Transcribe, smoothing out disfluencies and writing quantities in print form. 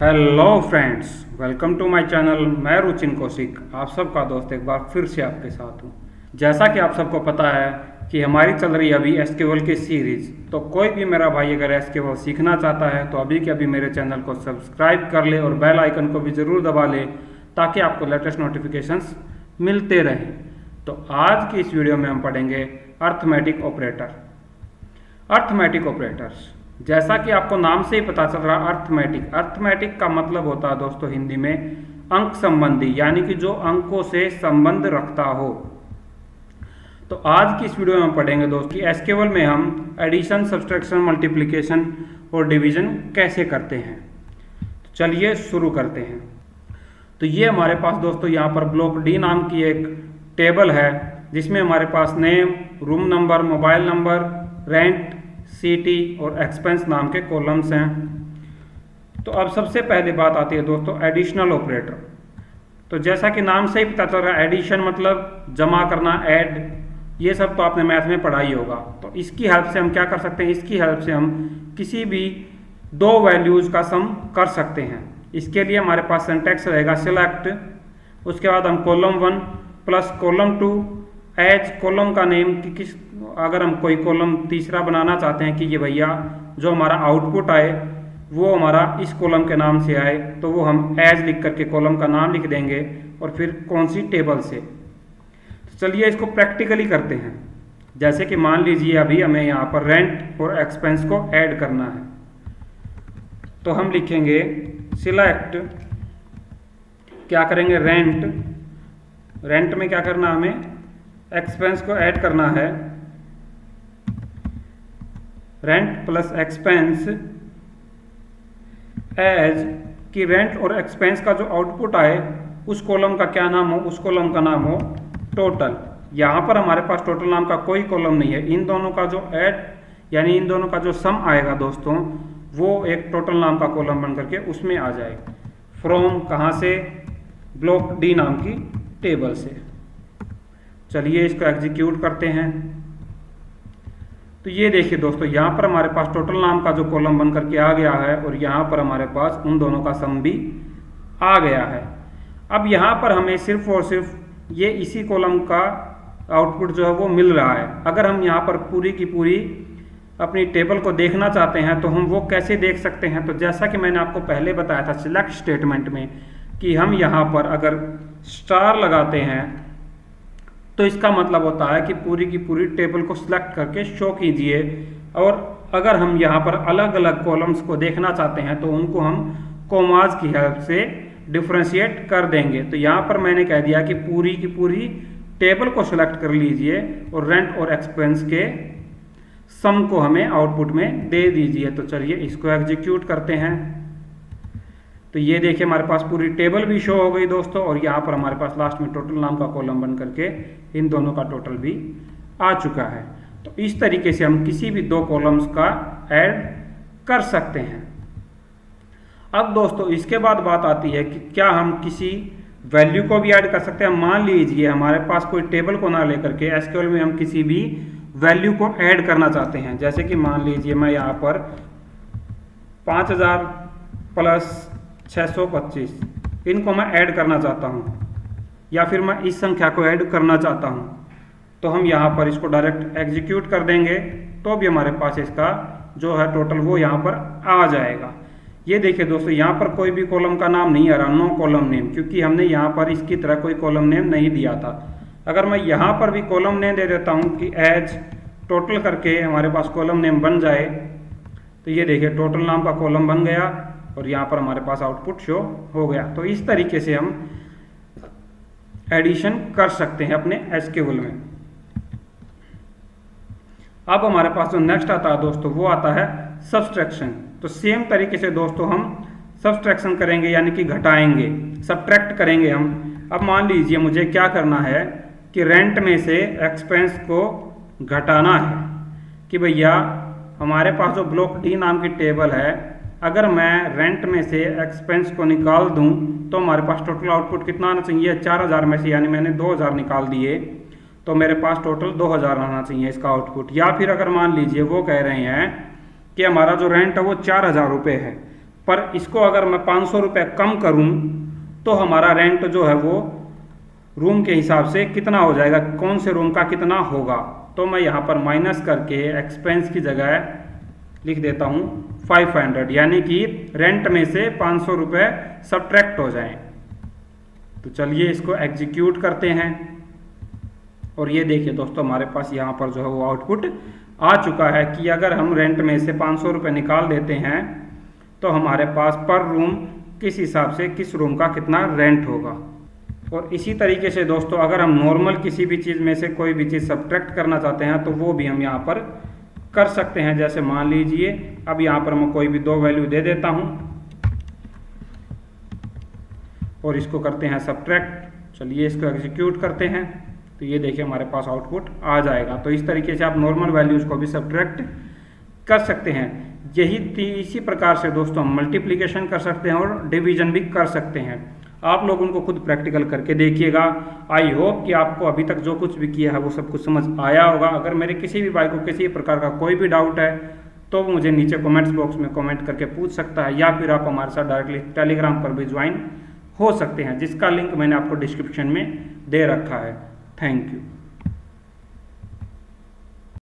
Hello friends, welcome to my channel. मैं रुचिन कौशिक, आप सबका दोस्त एक बार फिर से आपके साथ हूँ। जैसा कि आप सबको पता है कि हमारी चल रही है अभी एसक्यूएल की सीरीज। तो कोई भी मेरा भाई अगर एसक्यूएल सीखना चाहता है तो अभी के अभी मेरे चैनल को सब्सक्राइब कर ले और बेल आइकन को भी ज़रूर दबा ले ताकि आपको लेटेस्ट नोटिफिकेशंस मिलते रहें। तो आज की इस वीडियो में हम पढ़ेंगे अर्थमेटिक ऑपरेटर। अर्थमेटिक ऑपरेटर्स, जैसा कि आपको नाम से ही पता चल रहा है अर्थमेटिक का मतलब होता है दोस्तों हिंदी में अंक संबंधी, यानी कि जो अंकों से संबंध रखता हो। तो आज की इस वीडियो में हम पढ़ेंगे दोस्तों कि एसक्यूएल में हम एडिशन, सब्ट्रैक्शन, मल्टीप्लिकेशन और डिवीजन कैसे करते हैं। तो चलिए शुरू करते हैं। तो ये हमारे पास दोस्तों यहाँ पर ब्लॉक डी नाम की एक टेबल है जिसमें हमारे पास name, room number, mobile number, rent, city और एक्सपेंस नाम के कॉलम्स हैं। तो अब सबसे पहले बात आती है दोस्तों एडिशनल ऑपरेटर। तो जैसा कि नाम से ही पता चल रहा है एडिशन मतलब जमा करना, ऐड, ये सब तो आपने मैथ में पढ़ा ही होगा। तो इसकी हेल्प से हम क्या कर सकते हैं, इसकी हेल्प से हम किसी भी दो वैल्यूज़ का सम कर सकते हैं। इसके लिए हमारे पास सिंटैक्स रहेगा सिलेक्ट, उसके बाद हम column 1 plus column 2 as column का नेम कि किस, अगर हम कोई कॉलम तीसरा बनाना चाहते हैं कि ये भैया जो हमारा आउटपुट आए वो हमारा इस कॉलम के नाम से आए, तो वो हम एज लिख करके कॉलम का नाम लिख देंगे और फिर कौन सी टेबल से। तो चलिए इसको प्रैक्टिकली करते हैं। जैसे कि मान लीजिए अभी हमें यहाँ पर रेंट और एक्सपेंस को ऐड करना है, तो हम लिखेंगे सिलेक्ट, क्या करेंगे रेंट में क्या करना, हमें एक्सपेंस को ऐड करना है। रेंट प्लस एक्सपेंस एज कि रेंट और एक्सपेंस का जो आउटपुट आए उस कॉलम का क्या नाम हो, उस कॉलम का नाम हो टोटल। यहाँ पर हमारे पास टोटल नाम का कोई कॉलम नहीं है। इन दोनों का जो ऐड यानी इन दोनों का जो सम आएगा दोस्तों वो एक टोटल नाम का कॉलम बन करके उसमें आ जाएगा। फ्रॉम कहाँ से, ब्लॉक डी नाम की टेबल से। चलिए इसको एग्जीक्यूट करते हैं। तो ये देखिए दोस्तों यहाँ पर हमारे पास टोटल नाम का जो कॉलम बन करके आ गया है और यहाँ पर हमारे पास उन दोनों का सम भी आ गया है। अब यहाँ पर हमें सिर्फ और सिर्फ ये इसी कॉलम का आउटपुट जो है वो मिल रहा है। अगर हम यहाँ पर पूरी की पूरी अपनी टेबल को देखना चाहते हैं तो हम वो कैसे देख सकते हैं। तो जैसा कि मैंने आपको पहले बताया था सिलेक्ट स्टेटमेंट में कि हम यहाँ पर अगर स्टार लगाते हैं तो इसका मतलब होता है कि पूरी की पूरी टेबल को सिलेक्ट करके शो कीजिए। और अगर हम यहाँ पर अलग अलग कॉलम्स को देखना चाहते हैं तो उनको हम कॉमाज की हेल्प से डिफ्रेंशिएट कर देंगे। तो यहाँ पर मैंने कह दिया कि पूरी की पूरी टेबल को सिलेक्ट कर लीजिए और रेंट और एक्सपेंस के सम को हमें आउटपुट में दे दीजिए। तो चलिए इसको एग्जीक्यूट करते हैं। तो ये देखिए हमारे पास पूरी टेबल भी शो हो गई दोस्तों और यहाँ पर हमारे पास लास्ट में टोटल नाम का कॉलम बन करके इन दोनों का टोटल भी आ चुका है। तो इस तरीके से हम किसी भी दो कॉलम्स का ऐड कर सकते हैं। अब दोस्तों इसके बाद बात आती है कि क्या हम किसी वैल्यू को भी ऐड कर सकते हैं। मान लीजिए हमारे पास कोई टेबल को ना लेकर के एसक्यूएल में हम किसी भी वैल्यू को ऐड करना चाहते हैं। जैसे कि मान लीजिए मैं यहाँ पर 5000 प्लस 625 इनको मैं ऐड करना चाहता हूँ या फिर मैं इस संख्या को ऐड करना चाहता हूँ, तो हम यहाँ पर इसको डायरेक्ट एग्जीक्यूट कर देंगे तो भी हमारे पास इसका जो है टोटल वो यहाँ पर आ जाएगा। ये देखिए दोस्तों यहाँ पर कोई भी कॉलम का नाम नहीं आ रहा, नो कॉलम नेम, क्योंकि हमने यहाँ पर इसकी तरह कोई कॉलम नेम नहीं दिया था। अगर मैं यहाँ पर भी कॉलम नेम दे देता हूँ कि एज टोटल करके हमारे पास कॉलम नेम बन जाए, तो ये देखिए टोटल नाम का कॉलम बन गया और यहाँ पर हमारे पास आउटपुट शो हो गया। तो इस तरीके से हम एडिशन कर सकते हैं अपने एसक्यूएल में। अब हमारे पास जो नेक्स्ट आता है दोस्तों वो आता है सब्ट्रैक्शन। तो सेम तरीके से दोस्तों हम सब्ट्रैक्शन करेंगे यानी कि घटाएंगे, सब्ट्रैक्ट करेंगे हम। अब मान लीजिए मुझे क्या करना है कि रेंट में से एक्सपेंस को घटाना है कि भैया हमारे पास जो ब्लॉक डी नाम की टेबल है, अगर मैं रेंट में से एक्सपेंस को निकाल दूं तो हमारे पास टोटल आउटपुट कितना आना चाहिए, 4000 में से, यानी मैंने 2000 निकाल दिए तो मेरे पास टोटल 2000 आना चाहिए इसका आउटपुट। या फिर अगर मान लीजिए वो कह रहे हैं कि हमारा जो रेंट है वो 4000 रुपये है, पर इसको अगर मैं 500 रुपये कम करूँ तो हमारा रेंट जो है वो रूम के हिसाब से कितना हो जाएगा, कौन से रूम का कितना होगा। तो मैं यहाँ पर माइनस करके एक्सपेंस की जगह लिख देता हूँ 500, यानी कि रेंट में से 500 रुपये सब्ट्रैक्ट हो जाएं। तो चलिए इसको एग्जीक्यूट करते हैं और ये देखिए दोस्तों हमारे पास यहाँ पर जो है वो आउटपुट आ चुका है कि अगर हम रेंट में से 500 रुपये निकाल देते हैं तो हमारे पास पर रूम किस हिसाब से किस रूम का कितना रेंट होगा। और इसी तरीके से दोस्तों अगर हम नॉर्मल किसी भी चीज़ में से कोई भी चीज़ सब्ट्रैक्ट करना चाहते हैं तो वो भी हम यहाँ पर कर सकते हैं। जैसे मान लीजिए अब यहाँ पर मैं कोई भी 2 वैल्यू दे देता हूँ और इसको करते हैं सब्ट्रैक्ट। चलिए इसको एग्जीक्यूट करते हैं तो ये देखिए हमारे पास आउटपुट आ जाएगा। तो इस तरीके से आप नॉर्मल वैल्यूज़ को भी सब्ट्रैक्ट कर सकते हैं। इसी प्रकार से दोस्तों हम मल्टीप्लिकेशन कर सकते हैं और डिवीजन भी कर सकते हैं। आप लोग उनको खुद प्रैक्टिकल करके देखिएगा। आई होप कि आपको अभी तक जो कुछ भी किया है वो सब कुछ समझ आया होगा। अगर मेरे किसी भी भाई को किसी प्रकार का कोई भी डाउट है तो मुझे नीचे कमेंट्स बॉक्स में कमेंट करके पूछ सकता है, या फिर आप हमारे साथ डायरेक्टली टेलीग्राम पर भी ज्वाइन हो सकते हैं, जिसका लिंक मैंने आपको डिस्क्रिप्शन में दे रखा है। Thank you.